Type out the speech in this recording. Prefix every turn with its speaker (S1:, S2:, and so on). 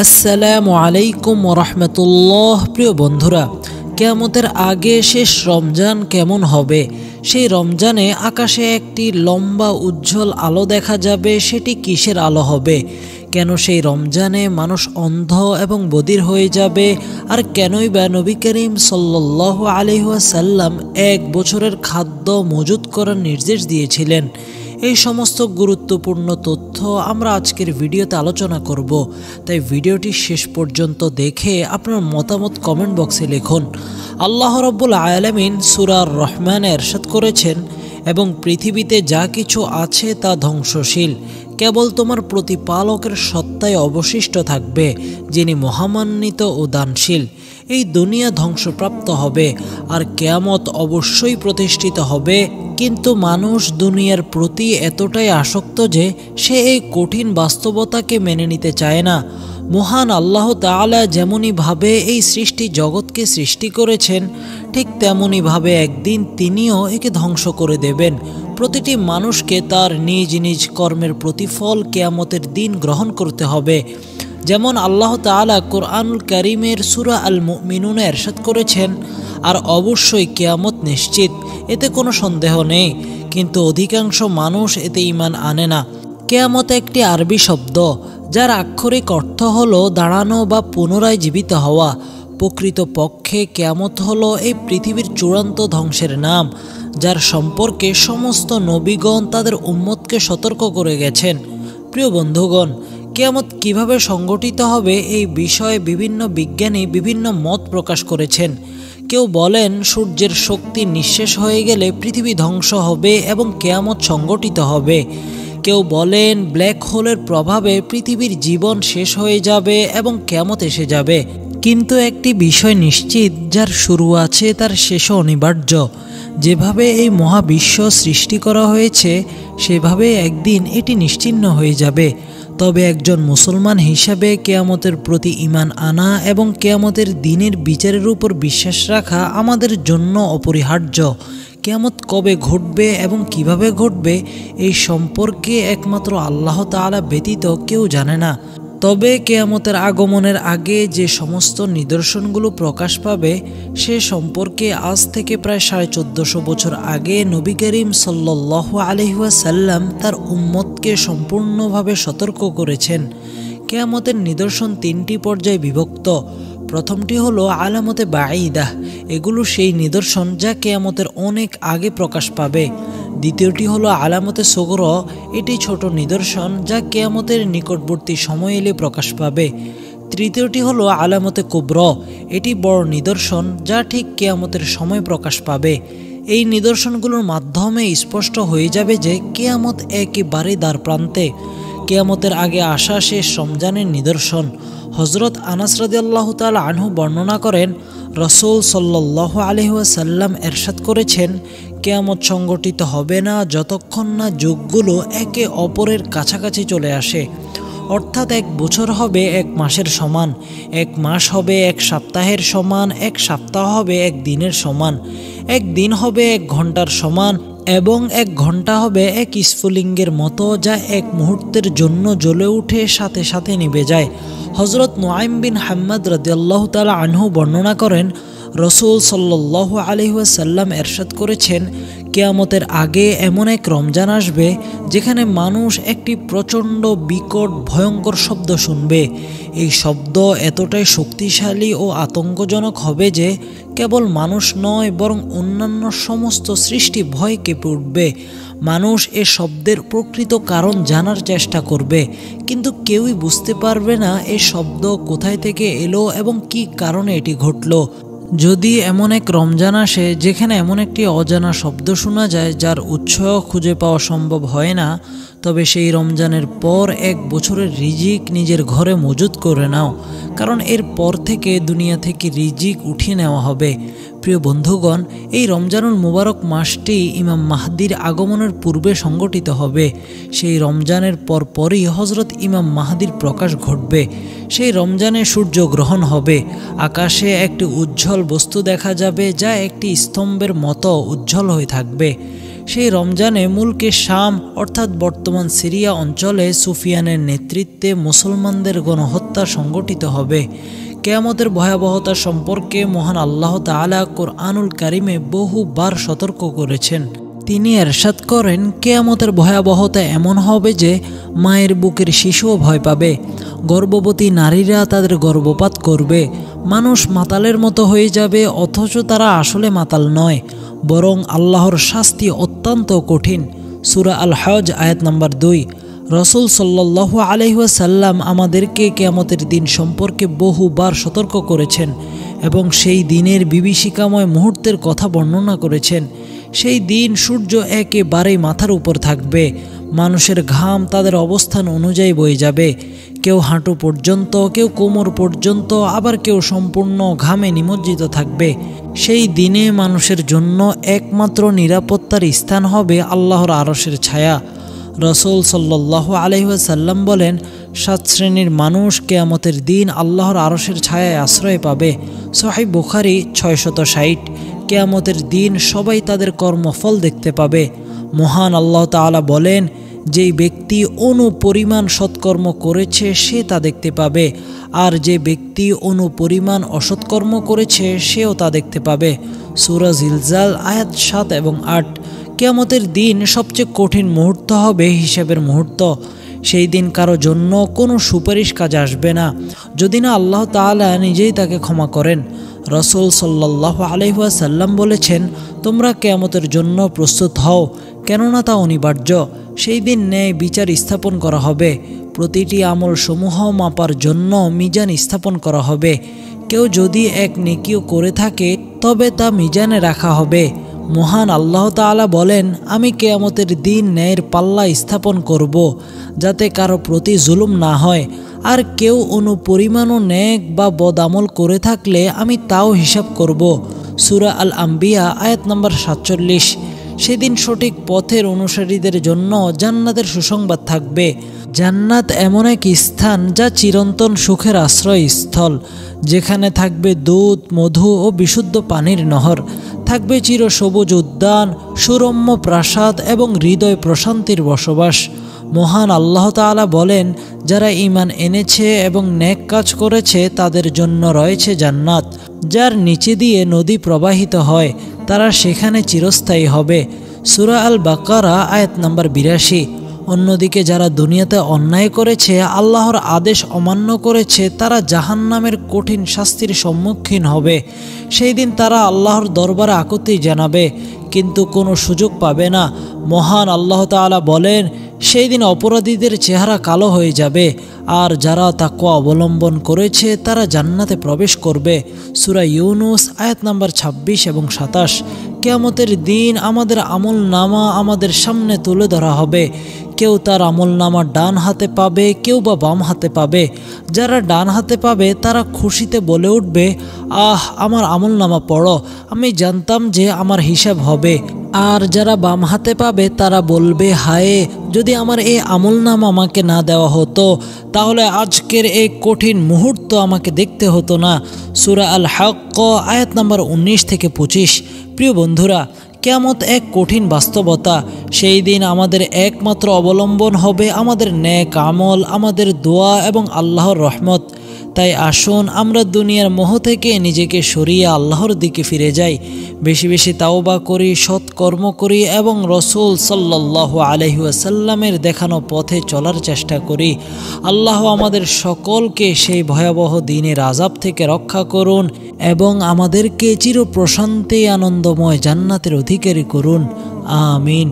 S1: আসসালামু আলাইকুম ওরহমতুল্লাহ। প্রিয় বন্ধুরা, কিয়ামতের আগে শেষ রমজান কেমন হবে? সেই রমজানে আকাশে একটি লম্বা উজ্জ্বল আলো দেখা যাবে। সেটি কিসের আলো হবে? কেন সেই রমজানে মানুষ অন্ধ এবং বধির হয়ে যাবে? আর কেনই বা নবী করিম সাল্লাল্লাহু আলাইহি ওয়াসাল্লাম 1 বছরের খাদ্য মজুত করার নির্দেশ দিয়েছিলেন? এই সমস্ত গুরুত্বপূর্ণ তথ্য আমরা আজকের ভিডিওতে আলোচনা করব। তাই ভিডিওটি শেষ পর্যন্ত দেখে আপনার মতামত কমেন্ট বক্সে লিখুন। আল্লাহ রাব্বুল আলামিন সূরা আর রহমানে ইরশাদ করেছেন, এবং পৃথিবীতে যা কিছু আছে তা ধ্বংসশীল, কেবল তোমার প্রতিপালকের সত্তায় অবশিষ্ট থাকবে, যিনি মহামান্বিত ও দানশীল। এই দুনিয়া ধ্বংসপ্রাপ্ত হবে আর কিয়ামত অবশ্যই প্রতিষ্ঠিত হবে, কিন্তু মানুষ দুনিয়ার প্রতি এতটাই আসক্ত যে সে এই কঠিন বাস্তবতাকে মেনে নিতে চায় না। মহান আল্লাহ তাআলা যেমনইভাবে এই সৃষ্টি জগৎকে সৃষ্টি করেছেন, ঠিক তেমনইভাবে একদিন তিনিও একে ধ্বংস করে দেবেন। প্রতিটি মানুষকে তার নিজ নিজ কর্মের প্রতিফল কিয়ামতের দিন গ্রহণ করতে হবে। যেমন আল্লাহ তাআলা কুরআনুল কারীমের সূরা আল মুমিনুনে ইরশাদ করেছেন, আর অবশ্যই কিয়ামত নিশ্চিত, এতে কোনো সন্দেহ নেই, কিন্তু অধিকাংশ মানুষ এতে ঈমান আনে না। কিয়ামত একটি আরবি শব্দ, যার আক্ষরিক অর্থ হলো দাঁড়ানো বা পুনরায় জীবিত হওয়া। প্রকৃতপক্ষে কিয়ামত হলো এই পৃথিবীর চূড়ান্ত ধ্বংসের নাম, যার সম্পর্কে সমস্ত নবীগণ তাদের উম্মতকে সতর্ক করে গেছেন। প্রিয় বন্ধুগণ, কিয়ামত কিভাবে সংগঠিত হবে এই বিষয়ে বিভিন্ন বিজ্ঞানী বিভিন্ন মত প্রকাশ করেছেন। কেউ বলেন সূর্যের শক্তি নিঃশেষ হয়ে গেলে পৃথিবী ধ্বংস হবে এবং কিয়ামত সংগঠিত হবে। কেউ বলেন ব্ল্যাক হোলের প্রভাবে পৃথিবীর জীবন শেষ হয়ে যাবে এবং কিয়ামত এসে যাবে। কিন্তু একটি বিষয় নিশ্চিত, যার শুরু আছে তার শেষও অনিবার্য। যেভাবে এই মহাবিশ্ব সৃষ্টি করা হয়েছে, সেভাবে একদিন এটি নিশ্চিহ্ন হয়ে যাবে। তবে একজন মুসলমান হিসাবে কিয়ামতের প্রতি ঈমান আনা এবং কিয়ামতের দিনের বিচারের উপর বিশ্বাস রাখা আমাদের জন্য অপরিহার্য। কিয়ামত কবে ঘটবে এবং কিভাবে ঘটবে এই সম্পর্কে একমাত্র আল্লাহ তাআলা ব্যতীত কেউ জানে না। তবে কিয়ামতের আগমনের আগে যে সমস্ত নিদর্শনগুলো প্রকাশ পাবে, সে সম্পর্কে আজ থেকে প্রায় 1450 বছর আগে নবী করিম সাল্লাল্লাহু আলাইহি ওয়াসাল্লাম তার উম্মতকে সম্পূর্ণভাবে সতর্ক করেছেন। কিয়ামতের নিদর্শন 3টি পর্যায়ে বিভক্ত। প্রথমটি হলো আলামতে বাঈদাহ, এগুলো সেই নিদর্শন যা কিয়ামতের অনেক আগে প্রকাশ পাবে। দ্বিতীয়টি হলো আলামতে সুগর, এটি ছোট নিদর্শন যা কিয়ামতের নিকটবর্তী সময় এলে প্রকাশ পাবে। তৃতীয়টি হলো আলামতে কুবর, এটি বড় নিদর্শন যা ঠিক কিয়ামতের সময় প্রকাশ পাবে। এই নিদর্শনগুলোর মাধ্যমে স্পষ্ট হয়ে যাবে যে কিয়ামত একেবারে দ্বার প্রান্তে। কিয়ামতের আগে আসা শেষ রমজানের নিদর্শন। হযরত আনাস রাদিয়াল্লাহু তাআলা আনহু বর্ণনা করেন, রাসূল সাল্লাল্লাহু আলাইহি ওয়াসাল্লাম ইরশাদ করেছেন, কিয়ামত সংগঠিত হবে না যতক্ষণ না যুগগুলো একে অপরের কাছাকাছি চলে আসে। অর্থাৎ 1 বছর হবে 1 মাসের সমান, 1 মাস হবে 1 সপ্তাহের সমান, 1 সপ্তাহ হবে 1 দিনের সমান, 1 দিন হবে 1 ঘন্টার সমান, এবং 1 ঘন্টা হবে 1 স্ফুলিঙ্গের মতো, যা 1 মুহূর্তের জন্য জ্বলে উঠে সাথে সাথে নিভে যায়। হযরত নুআইম বিন হাম্মাদ রাদিয়াল্লাহু তাআলা আনহু বর্ণনা করেন, রাসূল সাল্লাল্লাহু আলাইহি ওয়াসাল্লাম ইরশাদ করেছেন, কিয়ামতের আগে এমন এক রমজান আসবে যেখানে মানুষ একটি প্রচণ্ড বিকট ভয়ঙ্কর শব্দ শুনবে। এই শব্দ এতটাই শক্তিশালী ও আতঙ্কজনক হবে যে কেবল মানুষ নয়, বরং অন্যান্য সমস্ত সৃষ্টি ভয়ে কেঁপে উঠবে। মানুষ এ শব্দের প্রকৃত কারণ জানার চেষ্টা করবে, কিন্তু কেউই বুঝতে পারবে না এই শব্দ কোথায় থেকে এলো এবং কী কারণে এটি ঘটল। যদি এমন এক রমজান আসে যেখানে এমন একটি অজানা শব্দ শোনা যায় যার উৎস খুঁজে পাওয়া সম্ভব হয় না, তবে সেই রমজানের পর 1 বছরের রিজিক নিজের ঘরে মজুত করে নাও, কারণ এর পর থেকে দুনিয়া থেকে রিজিক উঠিয়ে নেওয়া হবে। প্রিয় বন্ধুগণ, এই রমজানুল মুবারক মাসটি ইমাম মাহদির আগমনের পূর্বে সংগঠিত হবে। সেই রমজানের পরপরই হযরত ইমাম মাহদির প্রকাশ ঘটবে। সেই রমজানে সূর্যগ্রহণ হবে। আকাশে একটি উজ্জ্বল বস্তু দেখা যাবে, যা একটি স্তম্ভের মতো উজ্জ্বল হয়ে থাকবে। সেই রমজানে মুলকে শাম অর্থাৎ বর্তমান সিরিয়া অঞ্চলে সুফিয়ানের নেতৃত্বে মুসলমানদের গণহত্যা সংগঠিত হবে। কিয়ামতের ভয়াবহতা সম্পর্কে মহান আল্লাহ তাআলা কুরআনুল কারিমে বহুবার সতর্ক করেছেন। তিনি ইরশাদ করেন, কিয়ামতের ভয়াবহতা এমন হবে যে মায়ের বুকের শিশুও ভয় পাবে, গর্ভবতী নারীরা তাদের গর্ভপাত করবে, মানুষ মাতালের মতো হয়ে যাবে অথচ তারা আসলে মাতাল নয়, বরং আল্লাহর শাস্তি অত্যন্ত কঠিন। সূরা আল হজ আয়াত নম্বর 2। রাসূল সাল্লাল্লাহু আলাইহি ওয়াসাল্লাম আমাদেরকে কিয়ামতের দিন সম্পর্কে বহুবার সতর্ক করেছেন এবং সেই দিনের বিভীষিকাময় মুহূর্তের কথা বর্ণনা করেছেন। সেই দিন সূর্য একেবারেই মাথার উপর থাকবে, মানুষের ঘাম তাদের অবস্থান অনুযায়ী বয়ে যাবে, কেউ হাঁটু পর্যন্ত, কেউ কোমর পর্যন্ত, আবার কেউ সম্পূর্ণ ঘামে নিমজ্জিত থাকবে। সেই দিনে মানুষের জন্য একমাত্র নিরাপত্তার স্থান হবে আল্লাহর আরশের ছায়া। রাসূল সাল্লাল্লাহু আলাইহি ওয়াসাল্লাম বলেন, 7 শ্রেণীর মানুষ কিয়ামতের দিন আল্লাহর আরশের ছায়ায় আশ্রয় পাবে। সহিহ বুখারী 660। কিয়ামতের দিন সবাই তাদের কর্মফল দেখতে পাবে। মহান আল্লাহ তাআলা বলেন, যেই ব্যক্তি অনুপরিমাণ সৎকর্ম করেছে সে তা দেখতে পাবে, আর যে ব্যক্তি অনুপরিমাণ অসৎকর্ম করেছে সেও তা দেখতে পাবে। সূরা জিলজাল আয়াত 7 এবং 8। কিয়ামতের দিন সবচেয়ে কঠিন মুহূর্ত হবে হিসাবের মুহূর্ত। সেই দিন কারো জন্য কোনো সুপারিশ কাজে আসবে না, যদি না আল্লাহ তাআলা নিজেই তাকে ক্ষমা করেন। রাসূল সাল্লাল্লাহু আলাইহি ওয়াসাল্লাম বলেছেন, তোমরা কিয়ামতের জন্য প্রস্তুত হও, কেননা তা অনিবার্য। সেই দিন ন্যায় বিচার স্থাপন করা হবে, প্রতিটি আমল সমূহ মাপার জন্য মিজান স্থাপন করা হবে। কেউ যদি এক নেকিও করে থাকে তবে তা মিজানে রাখা হবে। মহান আল্লাহ তাআলা বলেন, আমি কিয়ামতের দিন ন্যায়ের পাল্লা স্থাপন করব, যাতে কারো প্রতি জুলুম না হয়, আর কেউ অনুপরিমাণও নেক বা বদামল করে থাকলে আমি তাও হিসাব করব। সূরা আল আম্বিয়া আয়াত নম্বর 47। সেদিন সঠিক পথের অনুসারীদের জন্য জান্নাতের সুসংবাদ থাকবে। জান্নাত এমন এক স্থান যা চিরন্তন সুখের আশ্রয়স্থল, যেখানে থাকবে দুধ, মধু ও বিশুদ্ধ পানির নহর, থাকবে চিরসবুজ উদ্যান, সুরম্য প্রাসাদ এবং হৃদয় প্রশান্তির বসবাস। মহান আল্লাহ তাআলা বলেন, যারা ঈমান এনেছে এবং নেক কাজ করেছে তাদের জন্য রয়েছে জান্নাত, যার নিচে দিয়ে নদী প্রবাহিত হয়, তারা সেখানে চিরস্থায়ী হবে। সূরা আল বাকারা আয়াত নম্বর 82। অন্যদিকে যারা দুনিয়াতে অন্যায় করেছে, আল্লাহর আদেশ অমান্য করেছে, তারা জাহান্নামের কঠিন শাস্তির সম্মুখীন হবে। সেই দিন তারা আল্লাহর দরবারে আকুতি জানাবে, কিন্তু কোনো সুযোগ পাবে না। মহান আল্লাহ তাআলা বলেন, সেই দিন অপরাধীদের চেহারা কালো হয়ে যাবে, আর যারা তাকওয়া অবলম্বন করেছে তারা জান্নাতে প্রবেশ করবে। সূরা ইউনুস আয়াত নম্বর 26 এবং 27। কিয়ামতের দিন আমাদের আমলনামা আমাদের সামনে তুলে ধরা হবে। কেউ তার আমলনামা ডান হাতে পাবে, কেউ বা বাম হাতে পাবে। যারা ডান হাতে পাবে তারা খুশিতে বলে উঠবে, আহ, আমার আমলনামা পড়ো, আমি জানতাম যে আমার হিসাব হবে। আর যারা বাম হাতে পাবে তারা বলবে, হায়, যদি আমার এই আমলনামা আমাকে না দেওয়া হতো, তাহলে আজকের এই কঠিন মুহূর্ত আমাকে দেখতে হতো না। সূরা আল হাক্ক আয়াত নম্বর 19 থেকে 25। প্রিয় বন্ধুরা, কিয়ামত এক কঠিন বাস্তবতা। সেই দিন আমাদের একমাত্র অবলম্বন হবে আমাদের নেক আমল, আমাদের দোয়া এবং আল্লাহর রহমত। তাই আসুন আমরা দুনিয়ার মোহ থেকে নিজেকে সরিয়ে আল্লাহর দিকে ফিরে যাই, বেশি বেশি তাওবা করি, সৎকর্ম করি এবং রাসূল সাল্লাল্লাহু আলাইহি ওয়াসাল্লামের দেখানো পথে চলার চেষ্টা করি। আল্লাহ আমাদের সকলকে সেই ভয়াবহ দিনের আযাব থেকে রক্ষা করুন এবং আমাদেরকে চিরপ্রশান্তি আনন্দময় জান্নাতের অধিকারী করুন। আমিন।